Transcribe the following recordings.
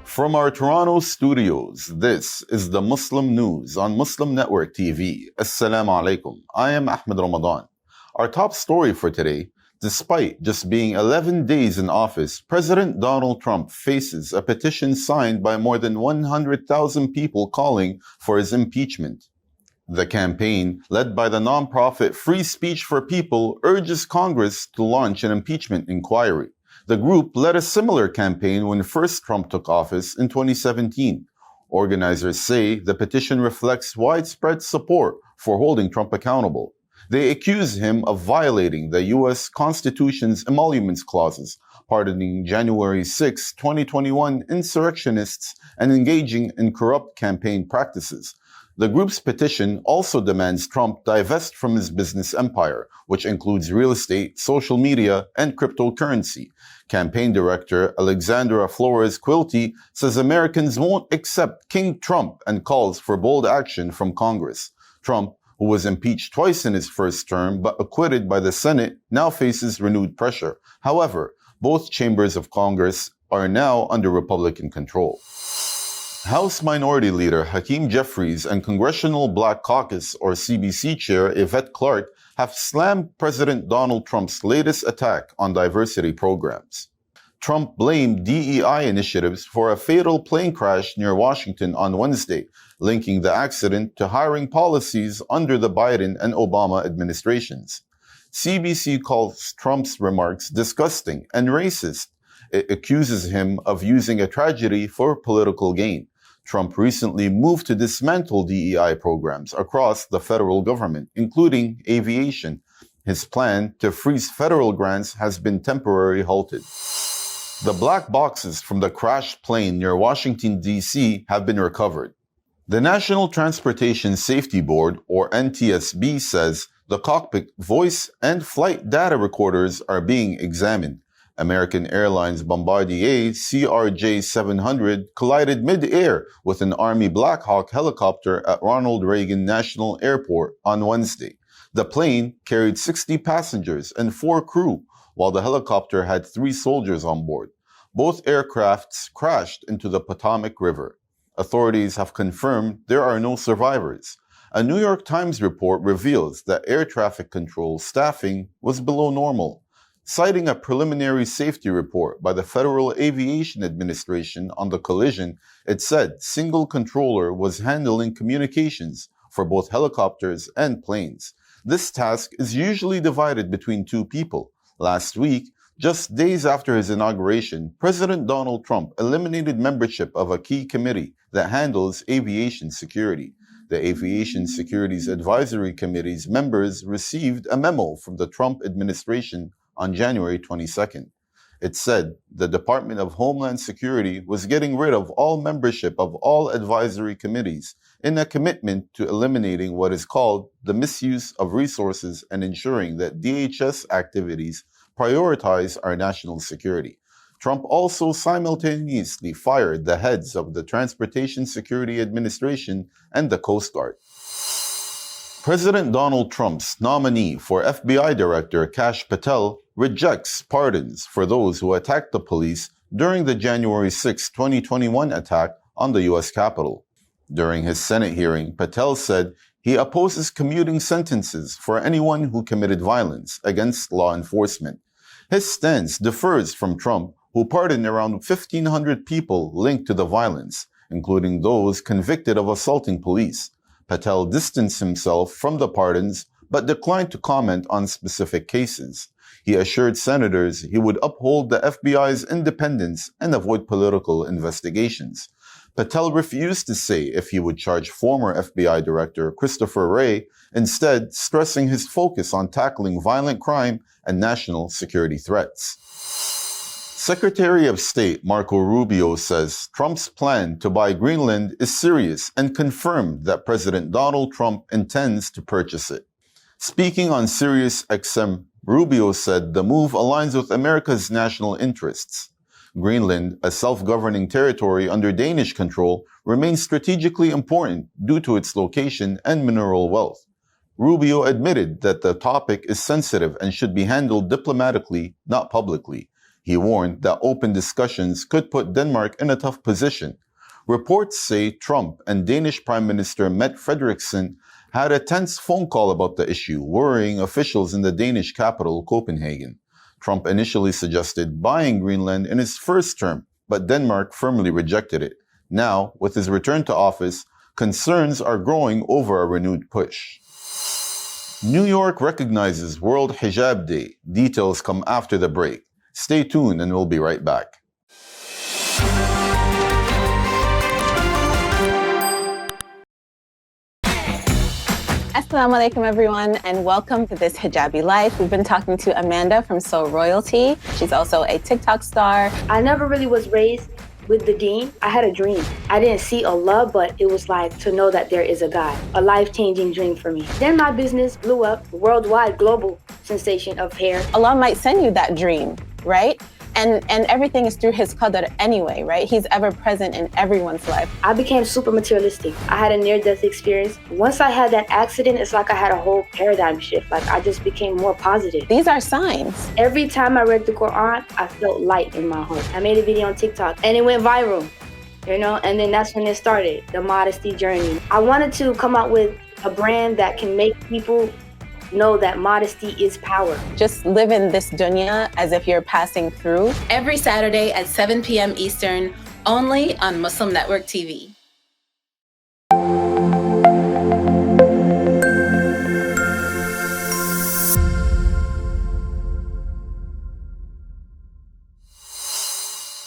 From our Toronto studios, this is the Muslim News on Muslim Network TV. Assalamu alaikum. I am Ahmed Ramadan. Our top story for today: despite just being 11 days in office, President Donald Trump faces a petition signed by more than 100,000 people calling for his impeachment. The campaign, led by the nonprofit Free Speech for People, urges Congress to launch an impeachment inquiry. The group led a similar campaign when first Trump took office in 2017. Organizers say the petition reflects widespread support for holding Trump accountable. They accuse him of violating the U.S. Constitution's emoluments clauses, pardoning January 6, 2021 insurrectionists and engaging in corrupt campaign practices. The group's petition also demands Trump divest from his business empire, which includes real estate, social media, and cryptocurrency. Campaign director Alexandra Flores-Quilty says Americans won't accept King Trump and calls for bold action from Congress. Trump, who was impeached twice in his first term but acquitted by the Senate, now faces renewed pressure. However, both chambers of Congress are now under Republican control. House Minority Leader Hakeem Jeffries and Congressional Black Caucus, or CBC Chair Yvette Clarke, have slammed President Donald Trump's latest attack on diversity programs. Trump blamed DEI initiatives for a fatal plane crash near Washington on Wednesday, linking the accident to hiring policies under the Biden and Obama administrations. CBC calls Trump's remarks disgusting and racist. It accuses him of using a tragedy for political gain. Trump recently moved to dismantle DEI programs across the federal government, including Aviation. His plan to freeze federal grants has been temporarily halted. The black boxes from the crashed plane near Washington, D.C. have been recovered. The National Transportation Safety Board, or NTSB, says the cockpit voice and flight data recorders are being examined. American Airlines Bombardier CRJ-700 collided mid-air with an Army Black Hawk helicopter at Ronald Reagan National Airport on Wednesday. The plane carried 60 passengers and 4 crew, while the helicopter had 3 soldiers on board. Both aircrafts crashed into the Potomac River. Authorities have confirmed there are no survivors. A New York Times report reveals that air traffic control staffing was below normal. Citing a preliminary safety report by the Federal Aviation Administration on the collision, it said single controller was handling communications for both helicopters and planes. This task is usually divided between 2 people. Last week, just days after his inauguration, President Donald Trump eliminated membership of a key committee that handles aviation security. The Aviation Securities Advisory Committee's members received a memo from the Trump administration on January 22nd. It said the Department of Homeland Security was getting rid of all membership of all advisory committees in a commitment to eliminating what is called the misuse of resources and ensuring that DHS activities prioritize our national security. Trump also simultaneously fired the heads of the Transportation Security Administration and the Coast Guard. President Donald Trump's nominee for FBI Director Kash Patel rejects pardons for those who attacked the police during the January 6, 2021 attack on the U.S. Capitol. During his Senate hearing, Patel said he opposes commuting sentences for anyone who committed violence against law enforcement. His stance differs from Trump, who pardoned around 1,500 people linked to the violence, including those convicted of assaulting police. Patel distanced himself from the pardons but declined to comment on specific cases. He assured senators he would uphold the FBI's independence and avoid political investigations. Patel refused to say if he would charge former FBI Director Christopher Wray, instead stressing his focus on tackling violent crime and national security threats. Secretary of State Marco Rubio says Trump's plan to buy Greenland is serious and confirmed that President Donald Trump intends to purchase it. Speaking on Sirius XM, Rubio said the move aligns with America's national interests. Greenland, a self-governing territory under Danish control, remains strategically important due to its location and mineral wealth. Rubio admitted that the topic is sensitive and should be handled diplomatically, not publicly. He warned that open discussions could put Denmark in a tough position. Reports say Trump and Danish Prime Minister Mette Frederiksen had a tense phone call about the issue, worrying officials in the Danish capital, Copenhagen. Trump initially suggested buying Greenland in his first term, but Denmark firmly rejected it. Now, with his return to office, concerns are growing over a renewed push. New York recognizes World Hijab Day. Details come after the break. Stay tuned and we'll be right back. Assalamu alaikum everyone, and welcome to this Hijabi Life. We've been talking to Amanda from Soul Royalty. She's also a TikTok star. I never really was raised with the deen. I had a dream. I didn't see Allah, but it was like to know that there is a God, a life-changing dream for me. Then my business blew up, worldwide, global sensation of hair. Allah might send you that dream, right? And everything is through his qadr anyway, right? He's ever present in everyone's life. I became super materialistic. I had a near-death experience. Once I had that accident, it's like I had a whole paradigm shift. Like I just became more positive. These are signs. Every time I read the Quran, I felt light in my heart. I made a video on TikTok and it went viral, and then that's when it started, the modesty journey. I wanted to come out with a brand that can make people know that modesty is power. Just live in this dunya as if you're passing through. Every Saturday at 7 p.m. Eastern, only on Muslim Network TV.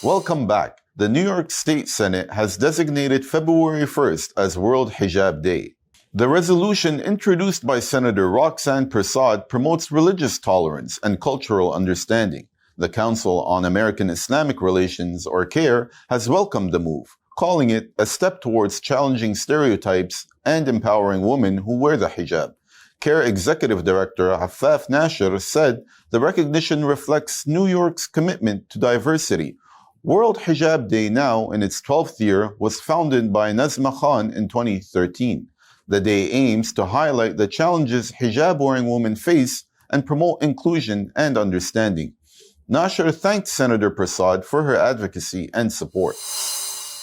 Welcome back. The New York State Senate has designated February 1st as World Hijab Day. The resolution introduced by Senator Roxanne Persaud promotes religious tolerance and cultural understanding. The Council on American Islamic Relations, or CAIR, has welcomed the move, calling it a step towards challenging stereotypes and empowering women who wear the hijab. CAIR Executive Director Affaf Nasher said the recognition reflects New York's commitment to diversity. World Hijab Day, now in its 12th year, was founded by Nazma Khan in 2013. The day aims to highlight the challenges hijab-wearing women face and promote inclusion and understanding. Nasher thanked Senator Persaud for her advocacy and support.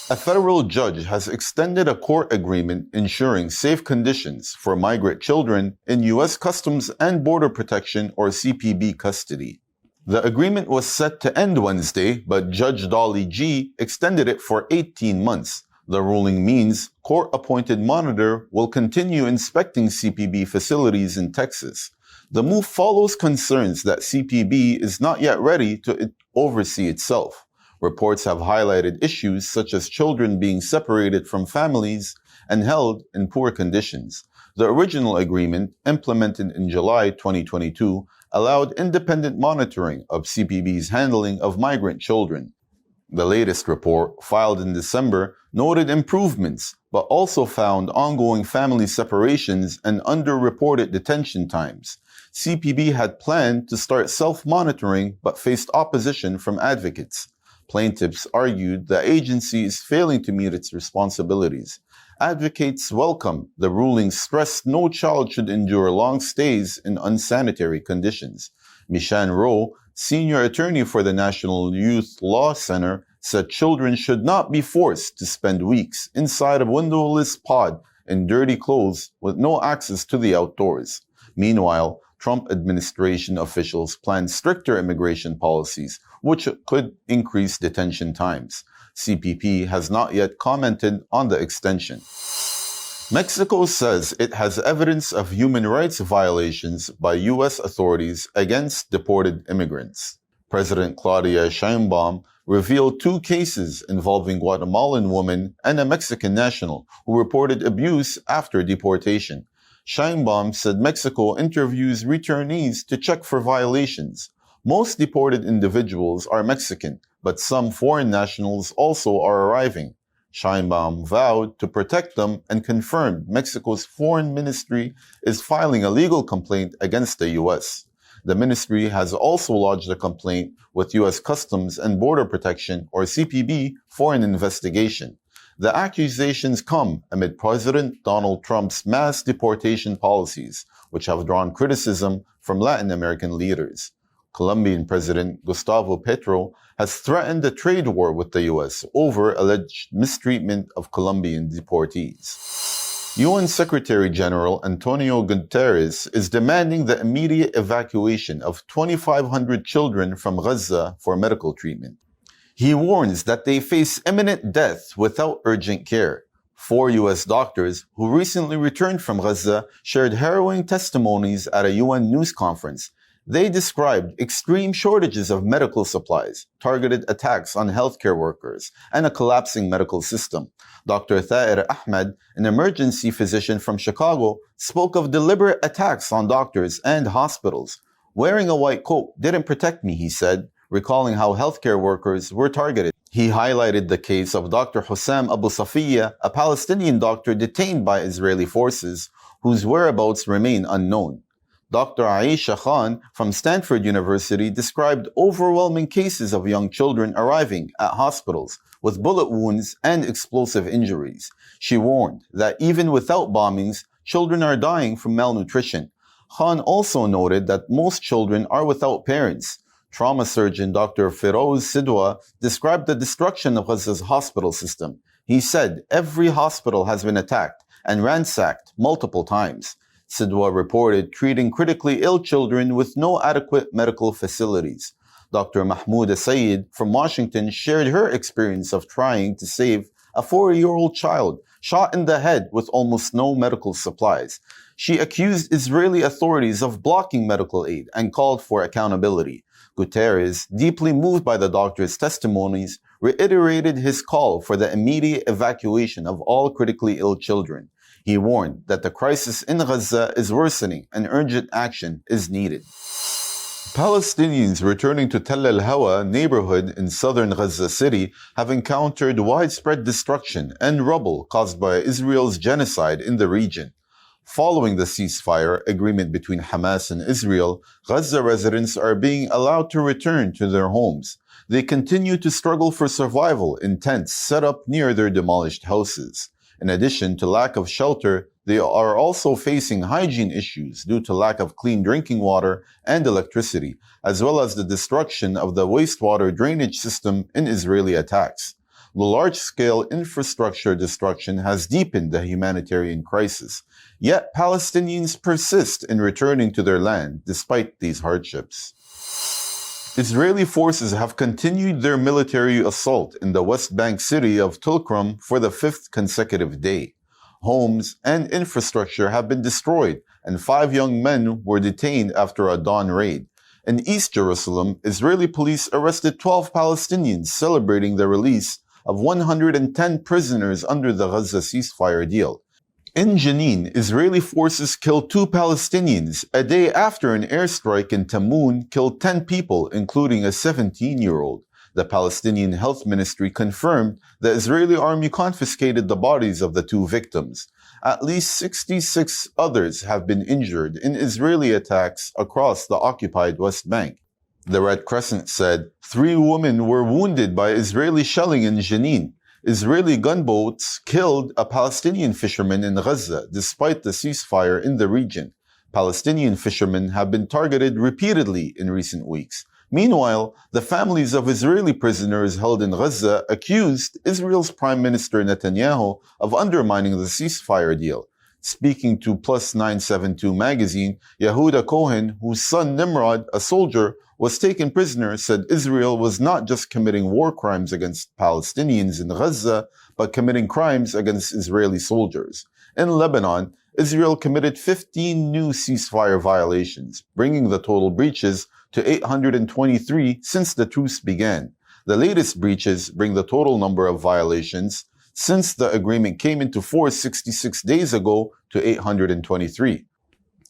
A federal judge has extended a court agreement ensuring safe conditions for migrant children in U.S. Customs and Border Protection, or CPB, custody. The agreement was set to end Wednesday, but Judge Dolly G extended it for 18 months. The ruling means court-appointed monitor will continue inspecting CPB facilities in Texas. The move follows concerns that CPB is not yet ready to oversee itself. Reports have highlighted issues such as children being separated from families and held in poor conditions. The original agreement, implemented in July 2022, allowed independent monitoring of CPB's handling of migrant children. The latest report, filed in December, noted improvements, but also found ongoing family separations and underreported detention times. CPB had planned to start self-monitoring, but faced opposition from advocates. Plaintiffs argued the agency is failing to meet its responsibilities. Advocates welcome the ruling stressed no child should endure long stays in unsanitary conditions. Mishan Rowe, senior attorney for the National Youth Law Center, said children should not be forced to spend weeks inside a windowless pod in dirty clothes with no access to the outdoors. Meanwhile, Trump administration officials plan stricter immigration policies, which could increase detention times. CPP has not yet commented on the extension. Mexico says it has evidence of human rights violations by U.S. authorities against deported immigrants. President Claudia Sheinbaum revealed 2 cases involving Guatemalan woman and a Mexican national who reported abuse after deportation. Sheinbaum said Mexico interviews returnees to check for violations. Most deported individuals are Mexican, but some foreign nationals also are arriving. Sheinbaum vowed to protect them and confirmed Mexico's foreign ministry is filing a legal complaint against the U.S. The ministry has also lodged a complaint with U.S. Customs and Border Protection, or CPB, for an investigation. The accusations come amid President Donald Trump's mass deportation policies, which have drawn criticism from Latin American leaders. Colombian President Gustavo Petro has threatened a trade war with the U.S. over alleged mistreatment of Colombian deportees. UN Secretary General Antonio Guterres is demanding the immediate evacuation of 2,500 children from Gaza for medical treatment. He warns that they face imminent death without urgent care. 4 U.S. doctors who recently returned from Gaza shared harrowing testimonies at a UN news conference. They described extreme shortages of medical supplies, targeted attacks on healthcare workers, and a collapsing medical system. Dr. Thair Ahmed, an emergency physician from Chicago, spoke of deliberate attacks on doctors and hospitals. Wearing a white coat didn't protect me, he said, recalling how healthcare workers were targeted. He highlighted the case of Dr. Hussam Abu Safiya, a Palestinian doctor detained by Israeli forces, whose whereabouts remain unknown. Dr. Aishah Khan from Stanford University described overwhelming cases of young children arriving at hospitals with bullet wounds and explosive injuries. She warned that even without bombings, children are dying from malnutrition. Khan also noted that most children are without parents. Trauma surgeon Dr. Feroz Sidwa described the destruction of Gaza's hospital system. He said every hospital has been attacked and ransacked multiple times. Sidwa reported treating critically ill children with no adequate medical facilities. Dr. Mahmoud Sayed from Washington shared her experience of trying to save a 4-year-old child shot in the head with almost no medical supplies. She accused Israeli authorities of blocking medical aid and called for accountability. Guterres, deeply moved by the doctor's testimonies, reiterated his call for the immediate evacuation of all critically ill children. He warned that the crisis in Gaza is worsening and urgent action is needed. Palestinians returning to Tell al-Hawa neighborhood in southern Gaza City have encountered widespread destruction and rubble caused by Israel's genocide in the region. Following the ceasefire agreement between Hamas and Israel, Gaza residents are being allowed to return to their homes. They continue to struggle for survival in tents set up near their demolished houses. In addition to lack of shelter, they are also facing hygiene issues due to lack of clean drinking water and electricity, as well as the destruction of the wastewater drainage system in Israeli attacks. The large-scale infrastructure destruction has deepened the humanitarian crisis, yet Palestinians persist in returning to their land despite these hardships. Israeli forces have continued their military assault in the West Bank city of Tulkrum for the 5th consecutive day. Homes and infrastructure have been destroyed, and 5 young men were detained after a dawn raid. In East Jerusalem, Israeli police arrested 12 Palestinians celebrating the release of 110 prisoners under the Gaza ceasefire deal. In Jenin, Israeli forces killed 2 Palestinians a day after an airstrike in Tamun killed 10 people, including a 17-year-old. The Palestinian Health Ministry confirmed the Israeli army confiscated the bodies of the 2 victims. At least 66 others have been injured in Israeli attacks across the occupied West Bank. The Red Crescent said 3 women were wounded by Israeli shelling in Jenin. Israeli gunboats killed a Palestinian fisherman in Gaza despite the ceasefire in the region. Palestinian fishermen have been targeted repeatedly in recent weeks. Meanwhile, the families of Israeli prisoners held in Gaza accused Israel's Prime Minister Netanyahu of undermining the ceasefire deal. Speaking to Plus 972 magazine, Yehuda Cohen, whose son Nimrod, a soldier, was taken prisoner, said Israel was not just committing war crimes against Palestinians in Gaza, but committing crimes against Israeli soldiers. In Lebanon, Israel committed 15 new ceasefire violations, bringing the total breaches to 823 since the truce began. The latest breaches bring the total number of violations since the agreement came into force 66 days ago to 823.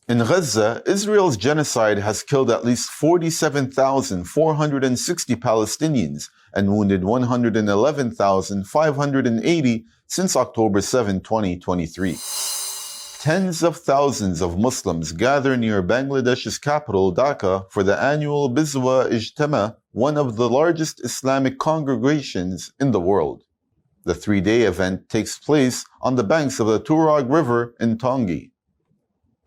In Gaza, Israel's genocide has killed at least 47,460 Palestinians and wounded 111,580 since October 7, 2023. Tens of thousands of Muslims gather near Bangladesh's capital, Dhaka, for the annual Biswa Ijtema, one of the largest Islamic congregations in the world. The 3-day event takes place on the banks of the Turag River in Tongi.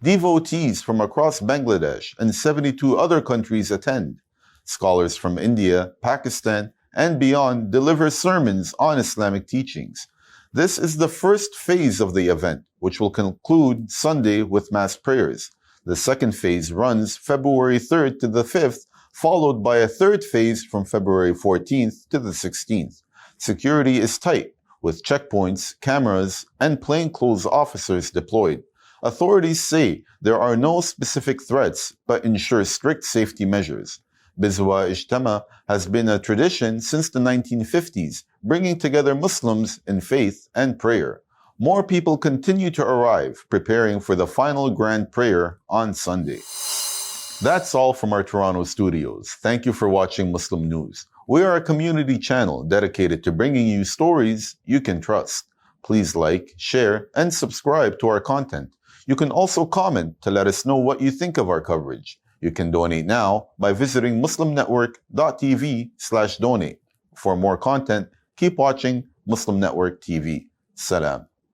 Devotees from across Bangladesh and 72 other countries attend. Scholars from India, Pakistan, and beyond deliver sermons on Islamic teachings. This is the first phase of the event, which will conclude Sunday with mass prayers. The second phase runs February 3rd to the 5th, followed by a third phase from February 14th to the 16th. Security is tight, with checkpoints, cameras, and plainclothes officers deployed. Authorities say there are no specific threats, but ensure strict safety measures. Biswa Ijtema has been a tradition since the 1950s, bringing together Muslims in faith and prayer. More people continue to arrive, preparing for the final grand prayer on Sunday. That's all from our Toronto studios. Thank you for watching Muslim News. We are a community channel dedicated to bringing you stories you can trust. Please like, share, and subscribe to our content. You can also comment to let us know what you think of our coverage. You can donate now by visiting muslimnetwork.tv/donate. For more content, keep watching Muslim Network TV. Salam.